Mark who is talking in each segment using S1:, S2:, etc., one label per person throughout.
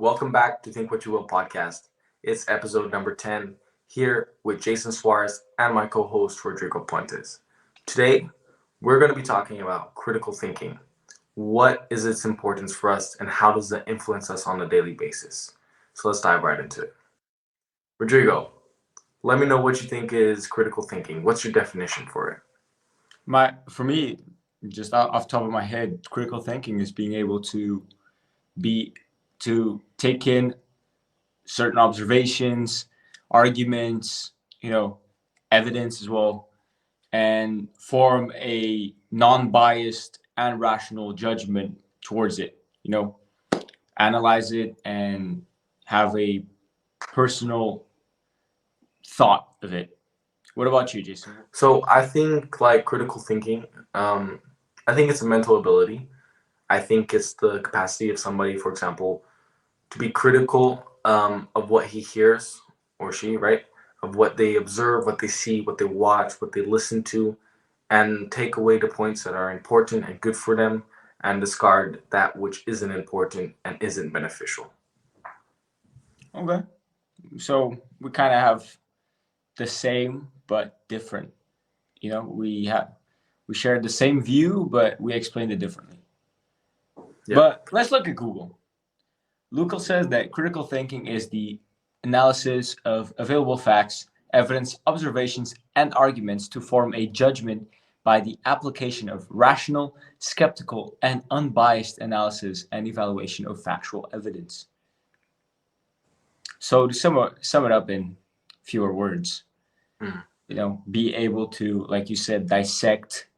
S1: Welcome back to Think What You Will podcast. It's episode number 10 here with Jason Soares and my co host Rodrigo Pontes. Today, we're going to be talking about critical thinking. What is its importance for us and how does it influence us on a daily basis? So let's dive right into it. Rodrigo, let me know what you think is critical thinking. What's your definition for it?
S2: For me, just off the top of my head, critical thinking is being able to take in certain observations, arguments, evidence as well, and form a non-biased and rational judgment towards it. Analyze it and have a personal thought of it. What about you, Jason?
S1: So I think like critical thinking, I think it's a mental ability. I think it's the capacity of somebody, for example, to be critical of what he hears or she, right? Of what they observe, what they see, what they watch, what they listen to, and take away the points that are important and good for them and discard that which isn't important and isn't beneficial.
S2: Okay. So we kind of have the same but different. We share the same view, but we explain it differently. Yeah. But let's look at Google. Google says that critical thinking is the analysis of available facts, evidence, observations, and arguments to form a judgment by the application of rational, skeptical, and unbiased analysis and evaluation of factual evidence. So to sum it up in fewer words, be able to, like you said, dissect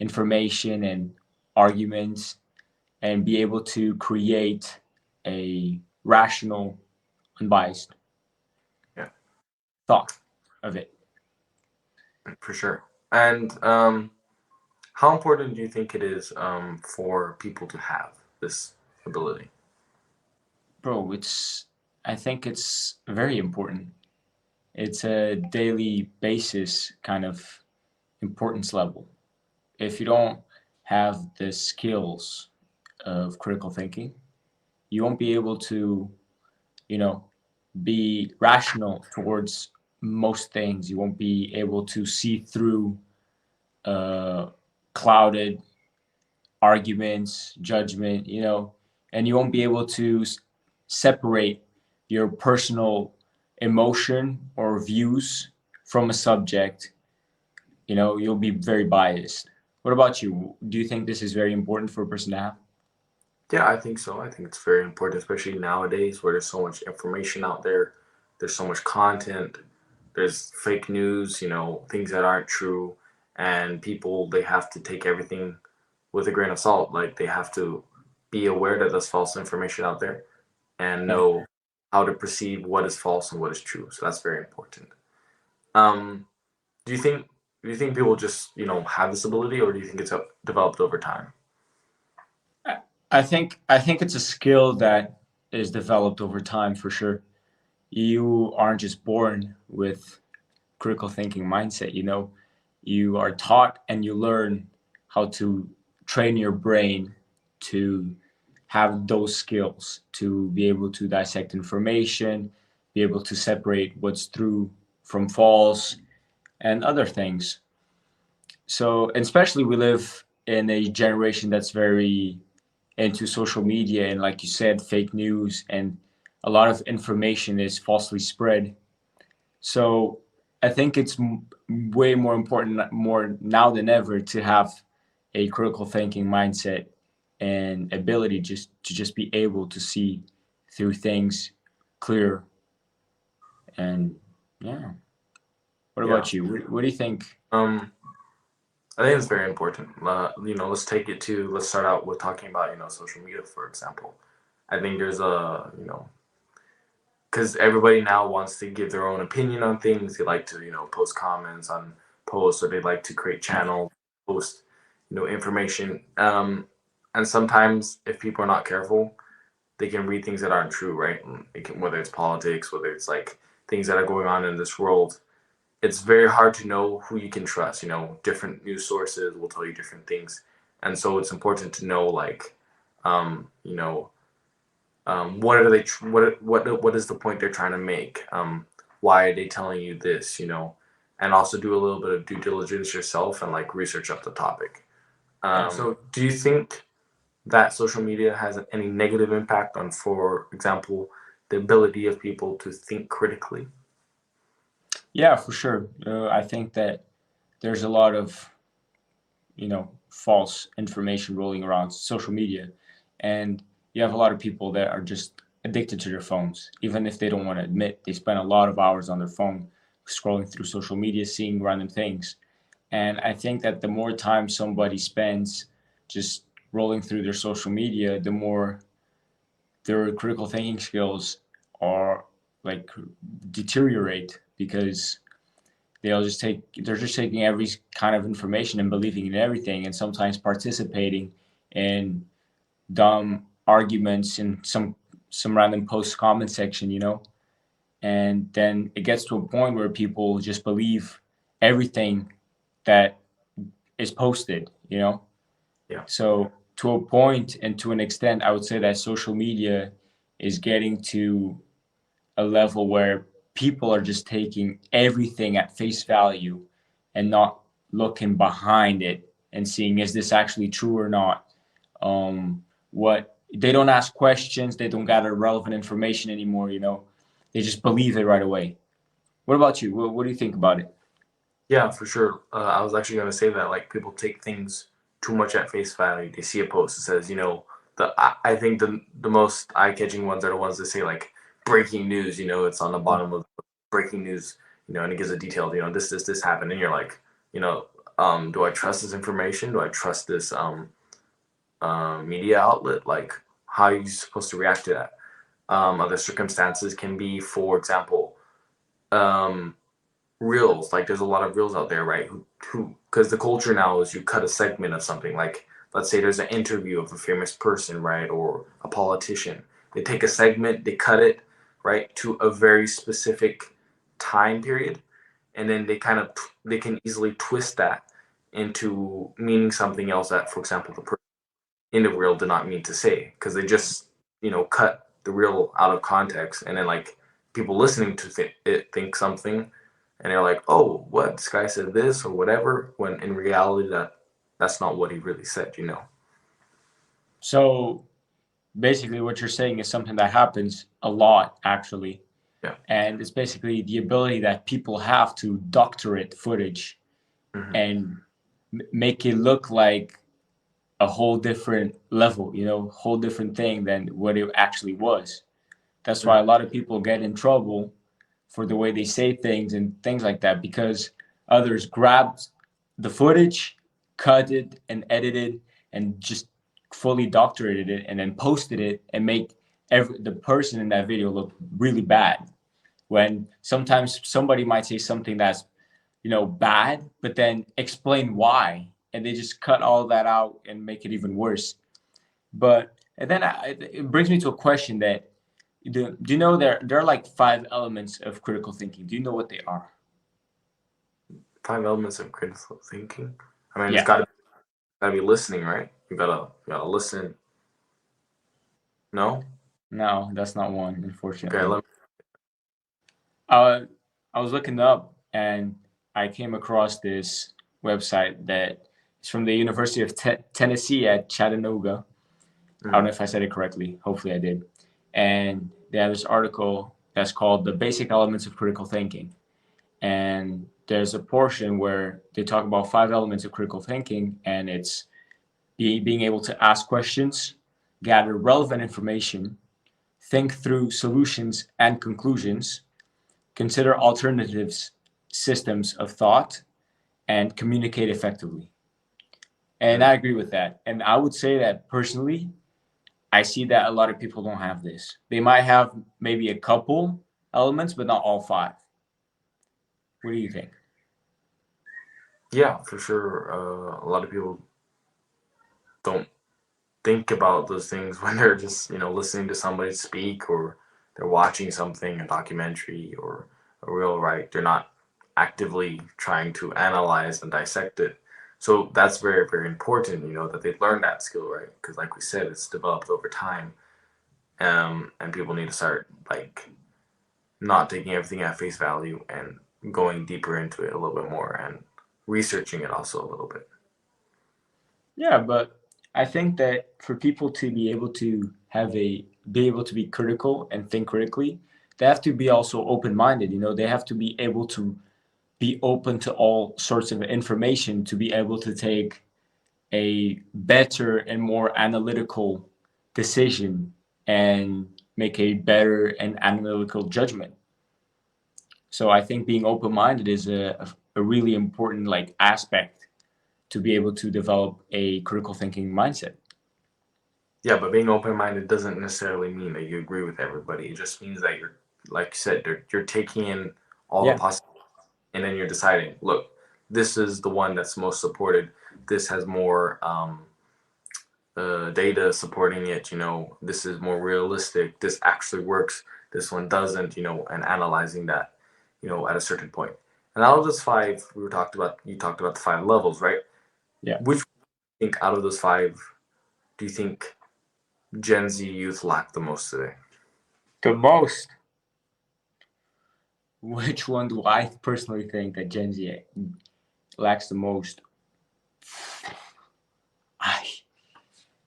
S2: information and arguments and be able to create a rational, unbiased thought of it.
S1: For sure. And how important do you think it is for people to have this ability?
S2: Bro, I think it's very important. It's a daily basis kind of importance level. If you don't have the skills of critical thinking, you won't be able to, be rational towards most things. You won't be able to see through clouded arguments, judgment, and you won't be able to separate your personal emotion or views from a subject. You'll be very biased. What about you? Do you think this is very important for a person to have?
S1: Yeah, I think so. I think it's very important, especially nowadays where there's so much information out there. There's so much content. There's fake news, things that aren't true. And people, they have to take everything with a grain of salt. Like they have to be aware that there's false information out there and know how to perceive what is false and what is true. So that's very important. Do you think people just, have this ability, or do you think it's developed over time?
S2: I think it's a skill that is developed over time for sure. You aren't just born with critical thinking mindset, you are taught and you learn how to train your brain to have those skills, to be able to dissect information, be able to separate what's true from false and other things. So, especially we live in a generation that's very into social media and, like you said, fake news, and a lot of information is falsely spread. So I think it's way more important, more now than ever, to have a critical thinking mindset and ability to just be able to see through things clear. And what about you? What do you think?
S1: I think it's very important. Let's start out with talking about, social media, for example. I think there's because everybody now wants to give their own opinion on things. They like to, post comments on posts, or they like to create channels, post, information. And sometimes if people are not careful, they can read things that aren't true, right? Whether it's politics, whether it's like things that are going on in this world. It's very hard to know who you can trust. Different news sources will tell you different things. And so it's important to know, What are they? What is the point they're trying to make? Why are they telling you this? And also do a little bit of due diligence yourself and like research up the topic. So, do you think that social media has any negative impact on, for example, the ability of people to think critically?
S2: Yeah, for sure. I think that there's a lot of false information rolling around social media, and you have a lot of people that are just addicted to their phones, even if they don't want to admit they spend a lot of hours on their phone scrolling through social media, seeing random things. And I think that the more time somebody spends just rolling through their social media, the more their critical thinking skills are like deteriorate, because they're just taking every kind of information and believing in everything, and sometimes participating in dumb arguments in some random post comment section, and then it gets to a point where people just believe everything that is posted.
S1: Yeah.
S2: So to a point and to an extent, I would say that social media is getting to a level where people are just taking everything at face value and not looking behind it and seeing, is this actually true or not. What They don't ask questions, they don't gather relevant information anymore. They just believe it right away. What about you? What do you think about it?
S1: Yeah, for sure. I was actually going to say that like people take things too much at face value. They see a post that says, I think the most eye catching ones are the ones that say like breaking news. It's on the bottom of breaking news. And it gives a detailed, this happened, and you're like, do I trust this information? Do I trust this media outlet? Like, how are you supposed to react to that? Other circumstances can be, for example, um, reels. Like there's a lot of reels out there, right? Who because the culture now is you cut a segment of something. Like let's say there's an interview of a famous person, right, or a politician. They take a segment, they cut it, right, to a very specific time period, and then they can easily twist that into meaning something else that, for example, the person in the reel did not mean to say, because they just cut the reel out of context, and then like people listening to it think something, and they're like, oh, what, this guy said this or whatever, when in reality that's not what he really said.
S2: So basically, what you're saying is something that happens a lot, actually.
S1: Yeah.
S2: And it's basically the ability that people have to doctorate footage
S1: Hmm.
S2: and make it look like a whole different level, whole different thing than what it actually was. That's why a lot of people get in trouble for the way they say things and things like that, because others grabbed the footage, cut it, and edited, and just fully doctorated it, and then posted it and make the person in that video look really bad. When sometimes somebody might say something that's bad, but then explain why, and they just cut all that out and make it even worse. But and then it brings me to a question that do you know there are like 5 elements of critical thinking? Do you know what they are?
S1: 5 elements of critical thinking. I mean, it's
S2: Yeah.
S1: gotta be listening, right? You gotta listen. No.
S2: No, that's not one,
S1: Okay,
S2: unfortunately. I was looking up and I came across this website that is from the University of Tennessee at Chattanooga. I don't know
S1: mm,
S2: if I said it correctly. Hopefully, I did. And they have this article that's called "The Basic Elements of Critical Thinking." And there's a portion where they talk about 5 elements of critical thinking, and it's being able to ask questions, gather relevant information, think through solutions and conclusions, consider alternatives, systems of thought, and communicate effectively. And
S1: mm.
S2: I agree with that. And I would say that personally, I see that a lot of people don't have this. They might have maybe a couple elements, but not all 5. What do you think?
S1: Yeah, for sure. A lot of people don't think about those things when they're just listening to somebody speak, or they're watching something, a documentary or a reel, right? They're not actively trying to analyze and dissect it. So that's very, very important, that they learn that skill, right? Because like we said, it's developed over time. and people need to start like not taking everything at face value and going deeper into it a little bit more and researching it also a little bit.
S2: Yeah, but I think that for people to be able to be critical and think critically, they have to be also open minded. You know, they have to be able to be open to all sorts of information to be able to take a better and more analytical decision and make a better and analytical judgment. So I think being open minded is a really important like aspect to be able to develop a critical thinking mindset.
S1: Yeah, but being open minded doesn't necessarily mean that you agree with everybody. It just means that you're, like you said, you're taking in all the
S2: Yeah.
S1: possibilities and then you're deciding, look, this is the one that's most supported. This has more data supporting it. This is more realistic. This actually works. This one doesn't. And analyzing that, at a certain point. And out of those five, you talked about the five levels, right?
S2: Yeah.
S1: Which think out of those five do you think Gen Z youth lack the most today?
S2: The most. Which one do I personally think that Gen Z lacks the most? I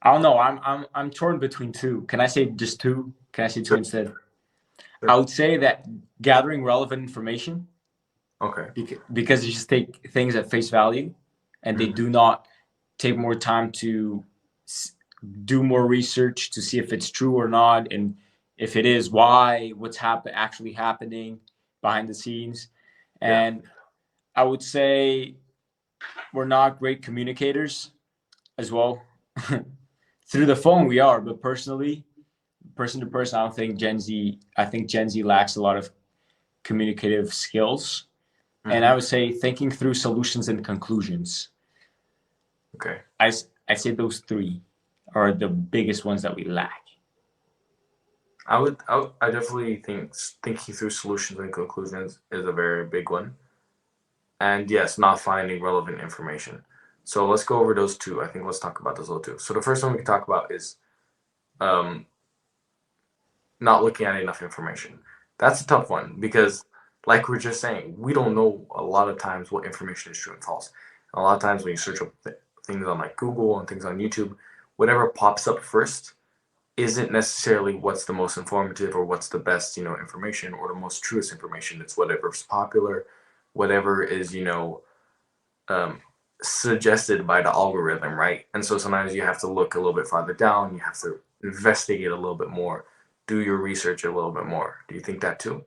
S2: I don't know. I'm torn between two. Can I say just two? Can I say two
S1: Sure.
S2: instead? I
S1: Sure.
S2: would say that gathering relevant information
S1: Okay.
S2: because they just take things at face value and they
S1: Mhm.
S2: do not take more time to do more research to see if it's true or not, and if it is, why, what's actually happening behind the scenes.
S1: Yeah.
S2: And I would say we're not great communicators as well. Through the phone we are, but personally, person to person, I think Gen Z lacks a lot of communicative skills. And I
S1: Hmm.
S2: would say thinking through solutions and conclusions.
S1: Okay.
S2: I, I say those three are the biggest ones that we lack.
S1: I definitely think thinking through solutions and conclusions is a very big one. And yes, not finding relevant information. So let's go over those two. I think let's talk about those two. So the first one we can talk about is um, not looking at enough information. That's a tough one because, like we're just saying, we don't know a lot of times what information is true and false. And a lot of times when you search up things on like Google and things on YouTube, whatever pops up first isn't necessarily what's the most informative or what's the best, information or the most truest information. It's whatever's popular, whatever is, um, suggested by the algorithm, right? And so sometimes you have to look a little bit farther down. You have to investigate a little bit more, do your research a little bit more. Do you think that too?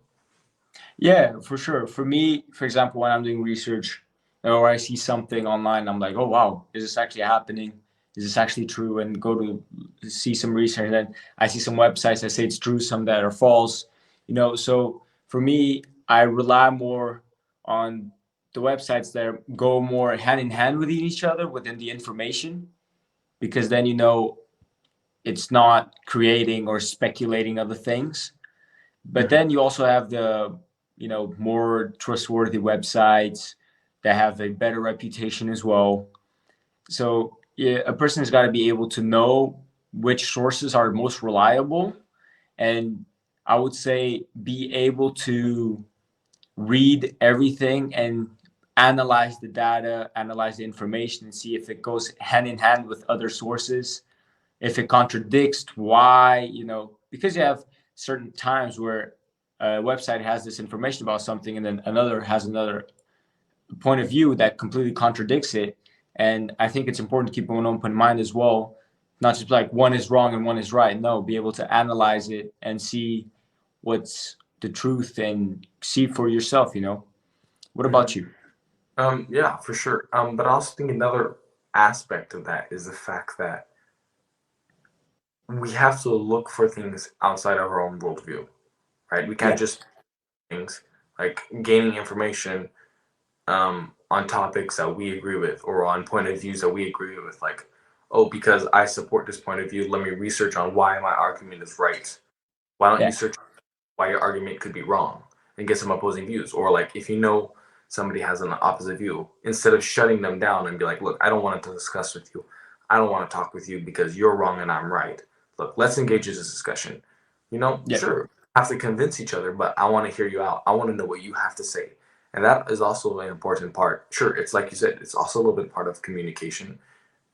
S2: Yeah, for sure. For me, for example, when I'm doing research or I see something online, I'm like, oh wow, is this actually happening? Is this actually true? And go to see some research. And then I see some websites that say it's true, some that are false. So for me, I rely more on the websites that go more hand in hand with each other within the information, because then it's not creating or speculating other things. But
S1: Hmm.
S2: then you also have the more trustworthy websites that have a better reputation as well. So yeah, a person has got to be able to know which sources are most reliable, and I would say be able to read everything and analyze the data, analyze the information, and see if it goes hand in hand with other sources, if it contradicts, why, because you have certain times where a website has this information about something and then another has another point of view that completely contradicts it. And I think it's important to keep an open mind as well, not just like one is wrong and one is right. No, be able to analyze it and see what's the truth and see for yourself. What
S1: Hmm.
S2: about you?
S1: Yeah, for sure. But I also think another aspect of that is the fact that we have to look for things outside of our own worldview, right? We can't
S2: Yeah,
S1: just things like gaining information on topics that we agree with or on point of views that we agree with. Like, oh, because I support this point of view, let me research on why my argument is right. Why don't you
S2: yeah,
S1: search why your argument could be wrong and get some opposing views? Or like, if you know somebody has an opposite view, instead of shutting them down and be like, look, I don't want to discuss with you. I don't want to talk with you because you're wrong and I'm right. Look, let's engage in this discussion.
S2: Yeah.
S1: Sure, have to convince each other, but I want to hear you out. I want to know what you have to say. And that is also an important part. Sure, it's like you said, it's also a little bit part of communication,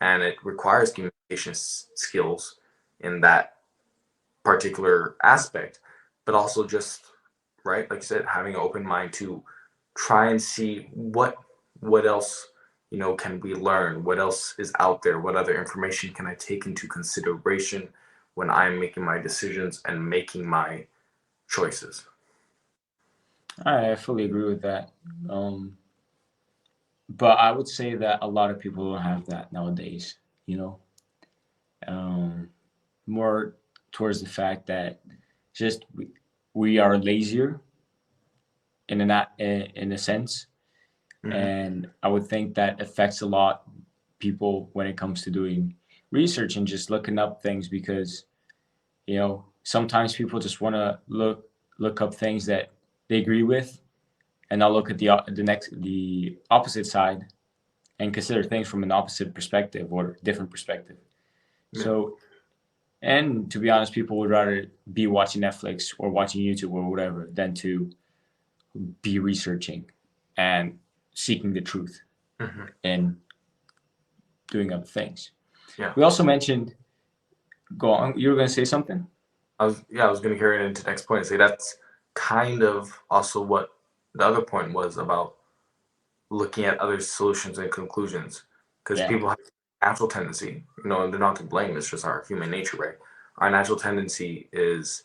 S1: and it requires communication skills in that particular aspect, but also just, right, like you said, having an open mind to try and see what else can we learn, what else is out there, what other information can I take into consideration when I'm making my decisions and making my choices.
S2: I fully agree with that. Um, but I would say that a lot of people don't have that nowadays. You know, um, more towards the fact that just we are lazier in a sense,
S1: Hmm.
S2: and I would think that affects a lot people when it comes to doing research and just looking up things because sometimes people just want to look up things that they agree with and not look at the opposite side and consider things from an opposite perspective or different perspective.
S1: Yeah.
S2: So, and to be honest, people would rather be watching Netflix or watching YouTube or whatever than to be researching and seeking the truth
S1: Hmm.
S2: and doing other things.
S1: Yeah.
S2: We also mentioned, go on, you were going to say something?
S1: I was going to carry it into the next point and say that's kind of also what the other point was about looking at other solutions and conclusions, because
S2: Yeah.
S1: people have a natural tendency, and they're not to blame, it's just our human nature, right? Our natural tendency is,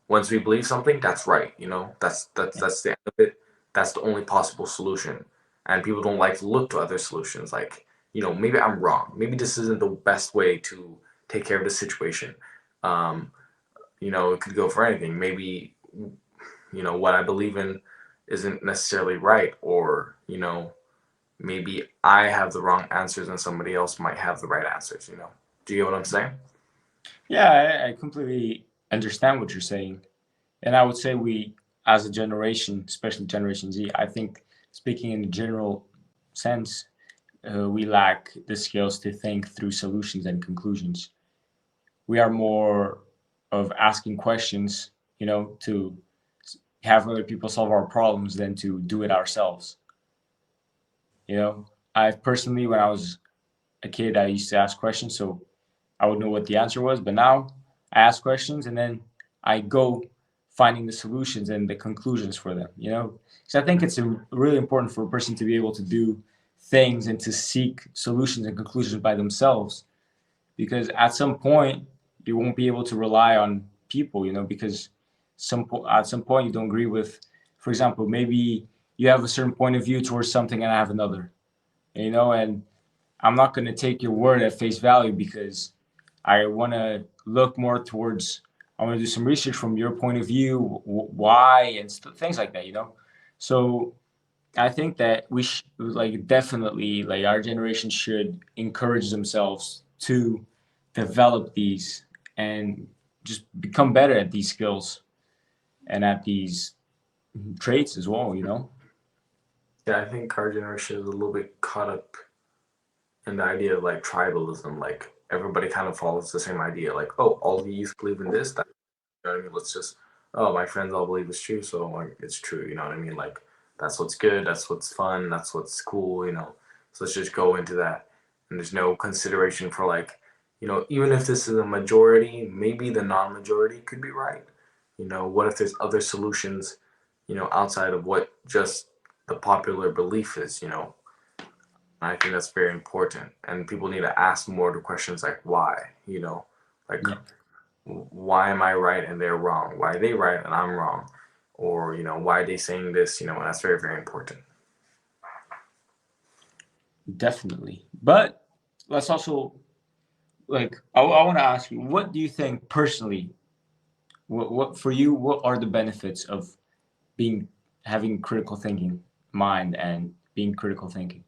S1: once we believe something, that's right, that's the end of it, that's the only possible solution. And people don't like to look to other solutions, like, maybe I'm wrong, maybe this isn't the best way to take care of the situation. um, it could go for anything. Maybe, what I believe in isn't necessarily right, or, maybe I have the wrong answers and somebody else might have the right answers. Do you get what I'm saying?
S2: Yeah, I completely understand what you're saying. And I would say we, as a generation, especially Generation Z, I think speaking in a general sense, we lack the skills to think through solutions and conclusions. We are more of asking questions, to have other people solve our problems than to do it ourselves. I personally, when I was a kid, I used to ask questions so I would know what the answer was. But now I ask questions and then I go finding the solutions and the conclusions for them, Because I think it's really important for a person to be able to do things and to seek solutions and conclusions by themselves. Because at some point, you won't be able to rely on people, because at some point you don't agree with, for example, maybe you have a certain point of view towards something and I have another, and I'm not going to take your word at face value because I want to look more towards. I want to do some research from your point of view, why, and things like that. So I think that we like definitely like our generation should encourage themselves to develop these and just become better at these skills and at these traits as well.
S1: Yeah, I think our generation is a little bit caught up in the idea of like tribalism. Like everybody kind of follows the same idea. Like, oh, all the youth believe in this. That, you know what I mean? Let's just, oh, my friends all believe it's true, so like, it's true. You know what I mean? Like that's what's good. That's what's fun. That's what's cool. So let's just go into that. And there's no consideration for like, even if this is a majority, maybe the non-majority could be right. What if there's other solutions, outside of what just the popular belief is. I think that's very important, and people need to ask more the questions like why. Like
S2: Yeah,
S1: why am I right and they're wrong? Why are they right and I'm wrong? Or why are they saying this? And that's very very important.
S2: definitely. But let's also like I want to ask you, what do you think personally? What for you? What are the benefits of being having critical thinking mind and being critical thinking?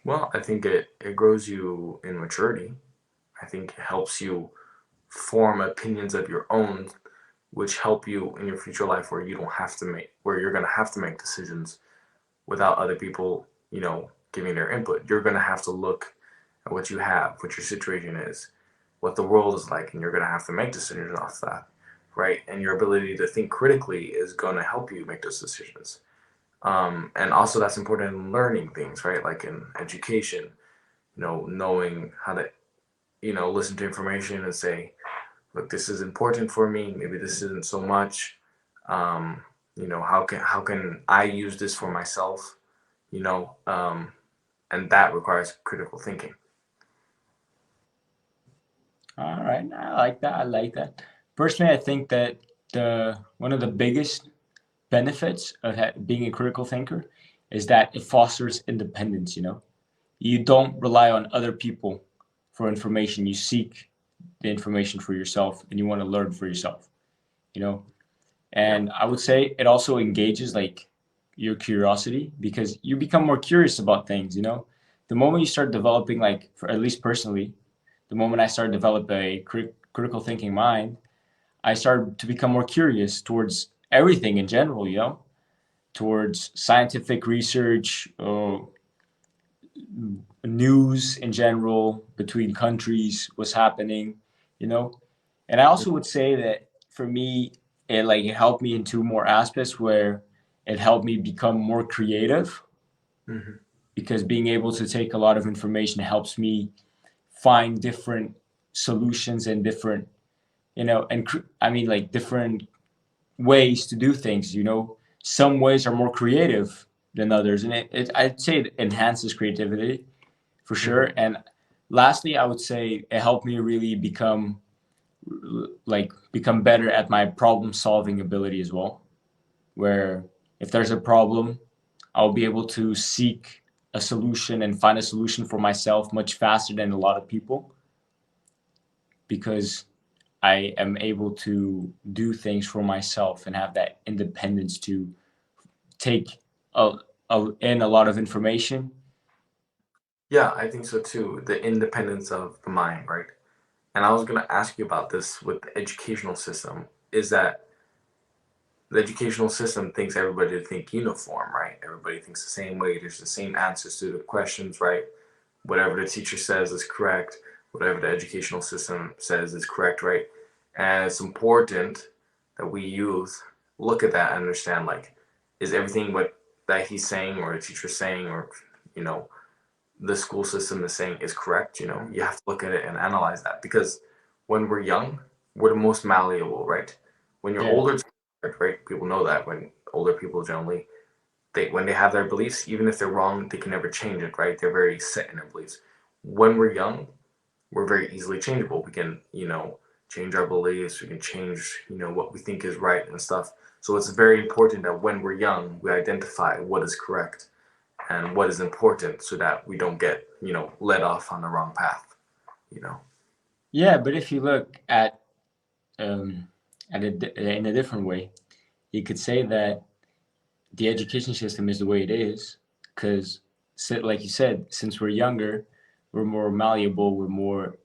S1: Well, I think it grows you in maturity. I think it helps you form opinions of your own, which help you in your future life where you're gonna have to make decisions without other people, giving their input. You're gonna have to look at what you have, what your situation is, what the world is like, and you're going to have to make decisions off that, right? And your ability to think critically is going to help you make those decisions. And also, that's important in learning things, right? Like in education, knowing how to, listen to information and say, look, this is important for me. Maybe this isn't so much. How can I use this for myself? You know, and that requires critical thinking.
S2: All right, I like that. I like that. Personally, I think that the one of the biggest benefits of being a critical thinker is that it fosters independence. You don't rely on other people for information. You seek the information for yourself, and you want to learn for yourself. You know,
S1: Yeah.
S2: and I would say it also engages like your curiosity because you become more curious about things. The moment you start developing, like for at least personally, the moment I started to develop a critical thinking mind, I started to become more curious towards everything in general, towards scientific research, news in general, between countries, what's happening, you know. And I also would say that for me, it helped me in two more aspects where it helped me become more creative
S1: Hmm.
S2: because being able to take a lot of information helps me find different solutions and different, and I mean like different ways to do things. Some ways are more creative than others, and I'd say it enhances creativity for
S1: Hmm.
S2: sure. And lastly, I would say it helped me really become better at my problem solving ability as well. Where if there's a problem, I'll be able to seek a solution and find a solution for myself much faster than a lot of people because I am able to do things for myself and have that independence to take in a lot of information.
S1: Yeah, I think so too. The independence of the mind, right? And I was going to ask you about this with the educational system. Is that the educational system thinks everybody to think uniform, right? Everybody thinks the same way. There's the same answers to the questions, right? Whatever the teacher says is correct. Whatever the educational system says is correct, right? And it's important that we youth look at that and understand, like, is everything what that he's saying or the teacher's saying or you know the school system is saying is correct? You have to look at it and analyze that, because when we're young, we're the most malleable, right? When you're
S2: Yeah.
S1: older, right? People know that when older people generally, when they have their beliefs, even if they're wrong, they can never change it, right? They're very set in their beliefs. When we're young, we're very easily changeable. We can, change our beliefs. We can change, what we think is right and stuff. So it's very important that when we're young, we identify what is correct and what is important so that we don't get, led off on the wrong path, you know?
S2: Yeah, but if you look um, in a different way, you could say that the education system is the way it is because, like you said, since we're younger, we're more malleable, we're more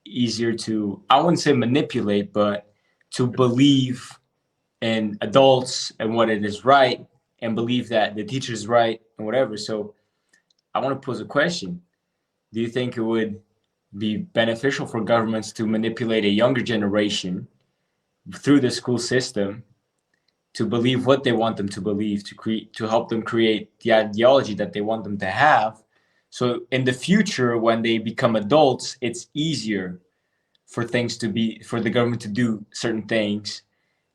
S2: easier to, I wouldn't say manipulate, but to believe in adults and what it is right and believe that the teacher is right and whatever. So I want to pose a question. Do you think it would be beneficial for governments to manipulate a younger generation through the school system to believe what they want them to believe, to help them create the ideology that they want them to have? So in the future, when they become adults, it's easier for the government to do certain things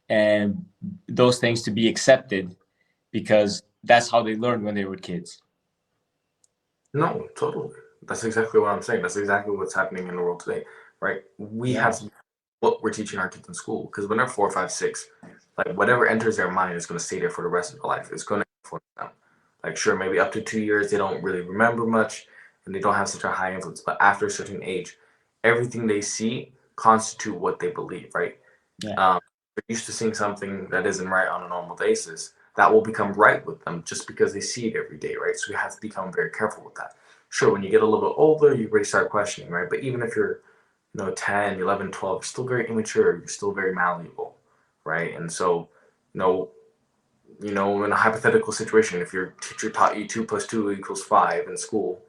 S2: and those things to be accepted because that's how they learned when they were kids.
S1: No, totally. That's exactly what I'm saying. That's exactly what's happening in the world today, right? We
S2: Yeah.
S1: have to what we're teaching our kids in school, because when they're 4, 5, 6, like whatever enters their mind is going to stay there for the rest of their life. It's going to influence them. Like, sure, maybe up to 2 years they don't really remember much and they don't have such a high influence, but after a certain age, everything they see constitute what they believe, right?
S2: Yeah.
S1: They're used to seeing something that isn't right on a normal basis, that will become right with them just because they see it every day, right? So we have to become very careful with that. Sure, when you get a little bit older, you really start questioning, right? But even if you're 10, 11, 12, you're still very immature, you're still very malleable, right? And so, you know, in a hypothetical situation, if your teacher taught you 2 plus 2 equals 5 in school,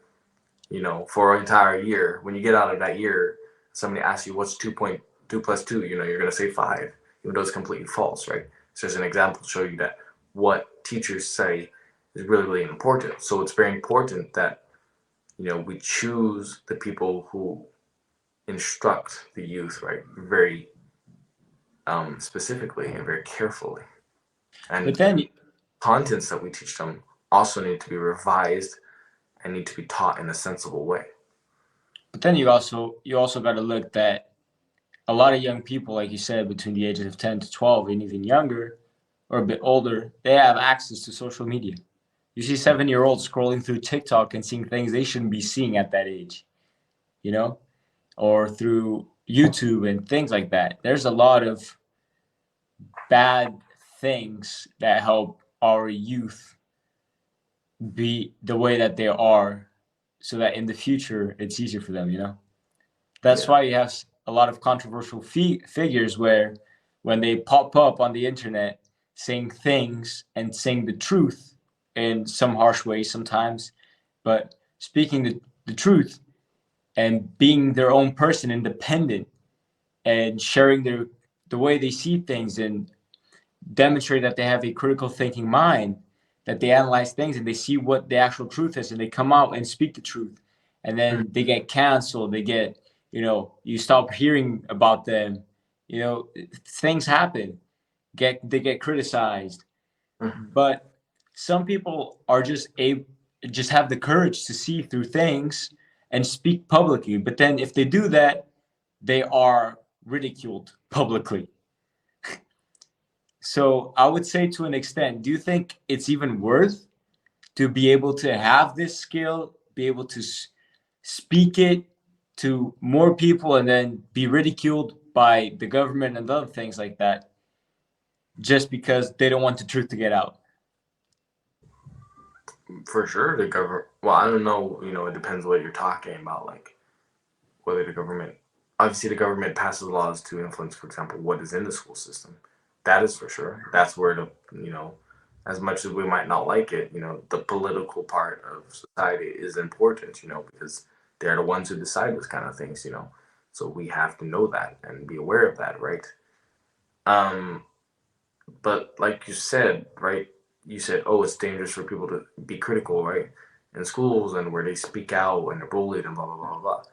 S1: for an entire year, when you get out of that year, somebody asks you what's 2.2 plus 2, you're going to say 5, even though it's completely false, right? So there's an example to show you that what teachers say is really, really important. So it's very important that, we choose the people who instruct the youth, right? Very specifically and very carefully.
S2: But
S1: And
S2: then
S1: contents that we teach them also need to be revised and need to be taught in a sensible way.
S2: but then you also got to look that a lot of young people, like you said, between the ages of 10 to 12 and even younger or a bit older, they have access to social media. You see 7-year-olds scrolling through TikTok and seeing things they shouldn't be seeing at that age, you know, or through YouTube and things like that. There's a lot of bad things that help our youth be the way that they are so that in the future it's easier for them. That's
S1: Yeah.
S2: why you have a lot of controversial figures where when they pop up on the internet saying things and saying the truth in some harsh ways sometimes, but speaking the truth and being their own person, independent, and sharing the way they see things and demonstrate that they have a critical thinking mind, that they analyze things and they see what the actual truth is and they come out and speak the truth. And then they get canceled, they get, you stop hearing about them, things happen, they get criticized.
S1: Mhm.
S2: But some people are just have the courage to see through things and speak publicly. But then if they do that, they are ridiculed publicly. So I would say to an extent, do you think it's even worth to be able to have this skill, be able to speak it to more people and then be ridiculed by the government and other things like that just because they don't want the truth to get out?
S1: For sure, the government. Well, I don't know. It depends what you're talking about. Like whether the government, obviously, the government passes laws to influence, for example, what is in the school system. That is for sure. That's where as much as we might not like it, the political part of society is important. Because they're the ones who decide those kind of things. So we have to know that and be aware of that, right? Um, but like you said, right? You said, oh, it's dangerous for people to be critical, right? In schools and where they speak out and they're bullied and blah blah blah blah.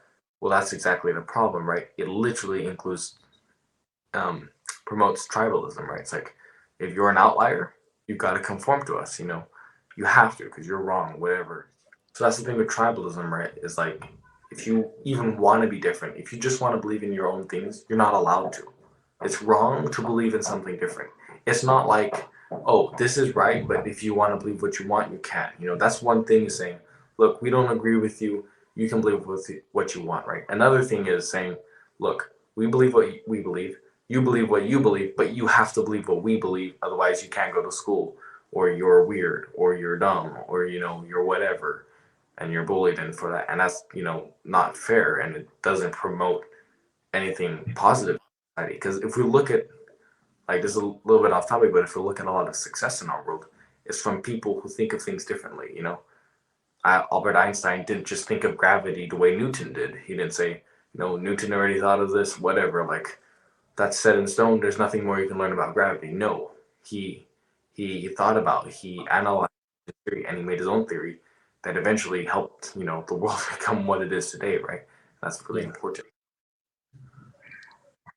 S1: Well, that's exactly the problem, right? It literally includes um, promotes tribalism, right? It's like if you're an outlier, you've got to conform to us. You have to because you're wrong, whatever. So that's the thing with tribalism, right? Is like if you even want to be different, if you just want to believe in your own things, you're not allowed to. It's wrong to believe in something different. It's not like, oh, this is right, but if you want to believe what you want, you can. That's one thing is saying, look, we don't agree with you. You can believe what you want, right? Another thing is saying, look, we believe what we believe. You believe what you believe, but you have to believe what we believe. Otherwise, you can't go to school, or you're weird, or you're dumb, or you're whatever, and you're bullied and for that, and that's not fair, and it doesn't promote anything positive in society. Because if we look at like this is a little bit off topic, but if we look at a lot of success in our world, it's from people who think of things differently. Albert Einstein didn't just think of gravity the way Newton did. He didn't say, Newton already thought of this, whatever. Like that's set in stone. There's nothing more you can learn about gravity. No, he he analyzed the theory, and he made his own theory that eventually helped the world become what it is today. Right? That's really
S2: Yeah.
S1: important.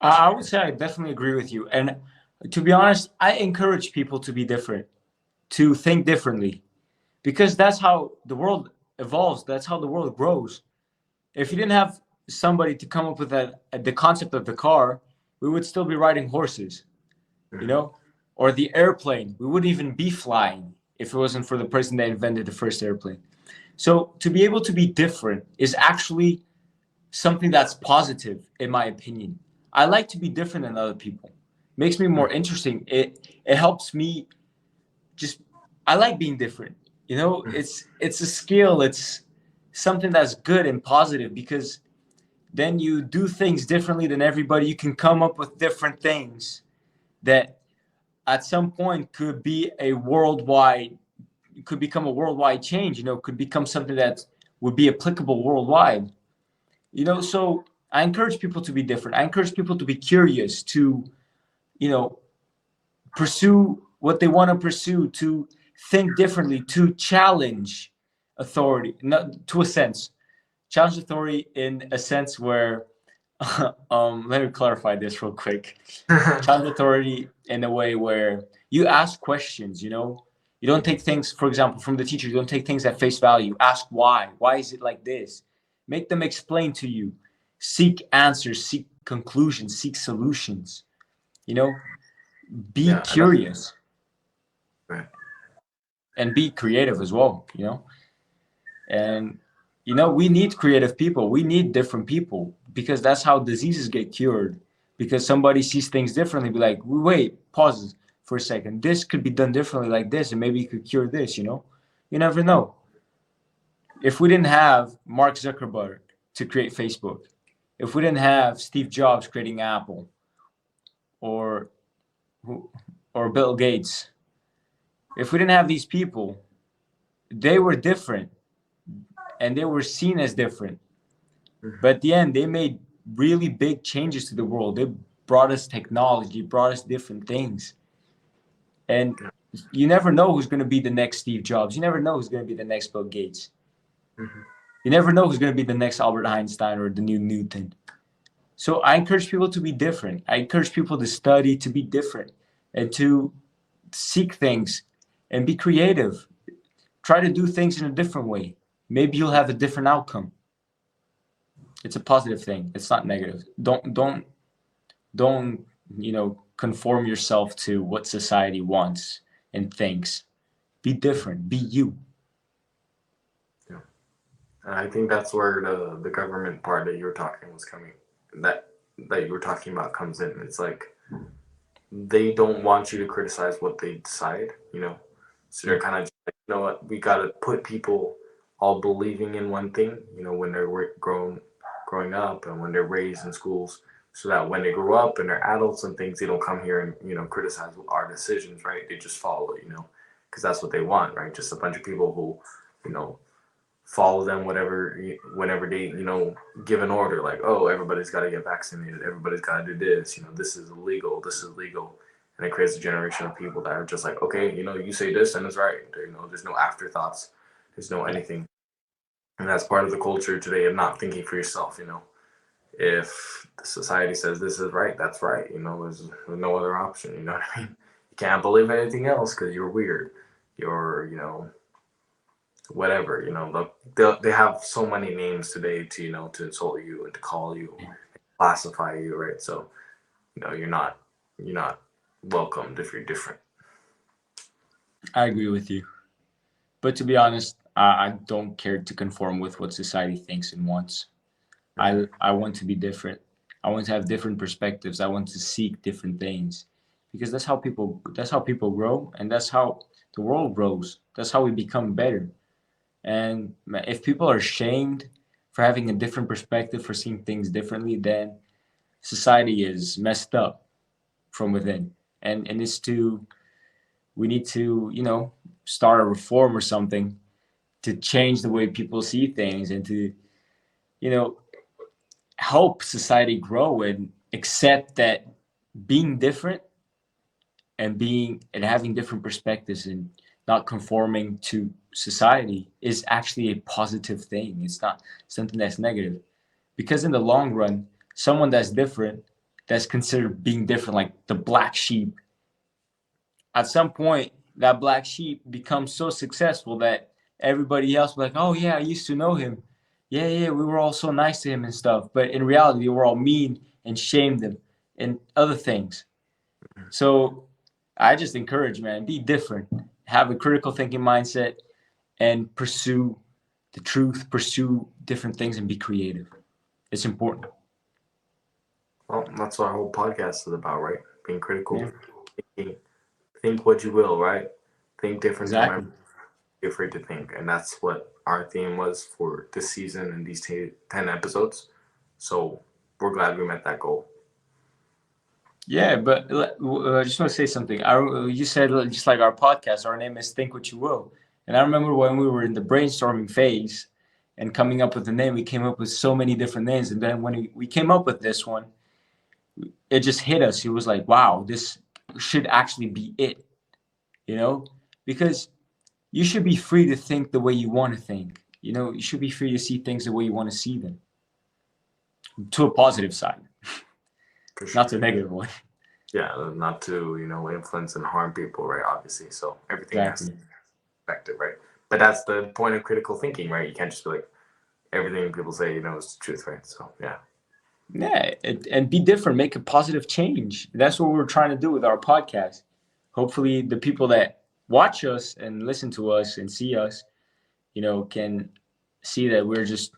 S2: I would say I definitely agree with you. And to be honest, I encourage people to be different, to think differently, because that's how the world evolves. That's how the world grows. If you didn't have somebody to come up with the concept of the car, we would still be riding horses, you
S1: Mhm.
S2: know, or the airplane. We wouldn't even be flying if it wasn't for the person that invented the first airplane. So to be able to be different is actually something that's positive, in my opinion. I like to be different than other people. Makes me more interesting. It helps me just. I like being different. It's a skill. It's something that's good and positive because then you do things differently than everybody. You can come up with different things that at some point could become a worldwide change. Could become something that would be applicable worldwide. So I encourage people to be different. I encourage people to be curious, to, you know, pursue what they want to pursue, to think differently, to challenge authority, not to a sense, challenge authority in a sense where, let me clarify this real quick. Challenge authority in a way where you ask questions, you know, you don't take things, for example, from the teacher, you don't take things at face value. Ask why. Why is it like this? Make them explain to you. Seek answers, seek conclusions, seek solutions. You know, be
S1: Yeah, and that's
S2: curious
S1: right.
S2: and be creative as well, you know. And you know, we need creative people. We need different people because that's how diseases get cured. Because somebody sees things differently, be like, wait, pause for a second. This could be done differently like this, and maybe you could cure this, you know? You never know. If we didn't have Mark Zuckerberg to create Facebook, if we didn't have Steve Jobs creating Apple, or or Bill Gates, if we didn't have these people, they were different and they were seen as different.
S1: Mhm.
S2: But at the end, they made really big changes to the world. They brought us technology, brought us different things. And
S1: Yeah.
S2: you never know who's going to be the next Steve Jobs. You never know who's going to be the next Bill Gates.
S1: Mhm.
S2: You never know who's going to be the next Albert Einstein or the new Newton. So I encourage people to be different. I encourage people to study, to be different, and to seek things and be creative. Try to do things in a different way. Maybe you'll have a different outcome. It's a positive thing. It's not negative. Don't you know, conform yourself to what society wants and thinks. Be different. Be you.
S1: Yeah. And I think that's where the government part that you were talking was coming that that you were talking about comes in. It's like they don't want you to criticize what they decide, you know. So they're
S2: Yeah.
S1: kind of like, you know what, we got to put people all believing in one thing, you know, when they're growing up and when they're raised in schools, so that when they grow up and they're adults and things, they don't come here and, you know, criticize our decisions, right? They just follow, you know, because that's what they want, right? Just a bunch of people who, you know, follow them whatever whenever they, you know, give an order like, oh, everybody's got to get vaccinated, everybody's got to do this, you know, this is illegal, this is legal. And it creates a generation of people that are just like, okay, you know, you say this and it's right, you know, there's no afterthoughts, there's no
S2: Yeah.
S1: anything. And that's part of the culture today of not thinking for yourself, you know. If the society says this is right, that's right, you know, there's no other option, you know what I mean. You can't believe anything else because you're weird, you're, you know, whatever, you know, they have so many names today to, you know, to insult you and to call you, classify you, right? So, you know, you're not welcomed if you're different.
S2: I agree with you. But to be honest, I don't care to conform with what society thinks and wants.
S1: Mm-hmm.
S2: I want to be different. I want to have different perspectives. I want to seek different things because that's how people grow and that's how the world grows. That's how we become better. And if people are shamed for having a different perspective, for seeing things differently, then society is messed up from within. And it's to we need to, you know, start a reform or something to change the way people see things and to, you know, help society grow and accept that being different and being and having different perspectives and not conforming to society is actually a positive thing. It's not something that's negative. Because in the long run, someone that's different, that's considered being different, like the black sheep, at some point, that black sheep becomes so successful that everybody else will be like, oh, yeah, I used to know him. Yeah, yeah, we were all so nice to him and stuff. But in reality, we were all mean and shamed him and other things. So I just encourage, man, be different, have a critical thinking mindset, and pursue the truth, pursue different things, and be creative. It's important.
S1: Well, that's what our whole podcast is about, right? Being critical,
S2: Yeah,
S1: thinking, think what you will, right? Think different from everyone.
S2: exactly.
S1: Be afraid to think, and that's what our theme was for this season and these 10 episodes. So we're glad we met that goal.
S2: Yeah, but I just want to say something. You said just like our podcast, our name is Think What You Will. And I remember when we were in the brainstorming phase and coming up with the name. We came up with so many different names, and then when we came up with this one, it just hit us. It was like, wow, this should actually be it, you know, because you should be free to think the way you want to think. You know, you should be free to see things the way you want to see them, to a positive side,
S1: For sure.
S2: not to a negative one.
S1: Yeah, not to, influence and harm people, right? Obviously. So everything has to
S2: Exactly.
S1: be effective, right? But that's the point of critical thinking, right? You can't just be like, everything people say, is the truth, right? So yeah.
S2: Yeah, and be different, make a positive change. That's what we're trying to do with our podcast. Hopefully, the people that watch us and listen to us and see us, can see that we're just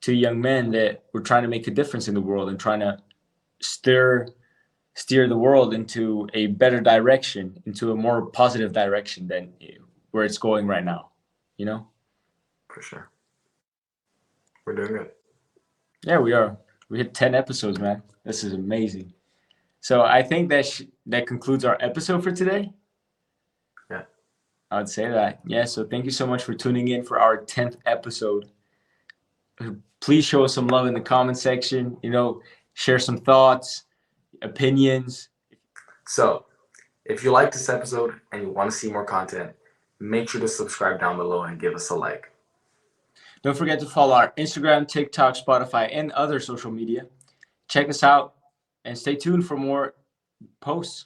S2: two young men that we're trying to make a difference in the world and trying to steer steer the world into a better direction, into a more positive direction than where it's going right now. You know?
S1: For sure. We're doing good.
S2: Yeah, we are. We hit 10 episodes, man. This is amazing. So I think that concludes our episode for today.
S1: Yeah.
S2: I would say that. Yeah. So thank you so much for tuning in for our 10th episode. Please show us some love in the comment section. Share some thoughts, opinions.
S1: So if you like this episode and you want to see more content, make sure to subscribe down below and give us a like.
S2: Don't forget to follow our Instagram, TikTok, Spotify, and other social media. Check us out and stay tuned for more posts.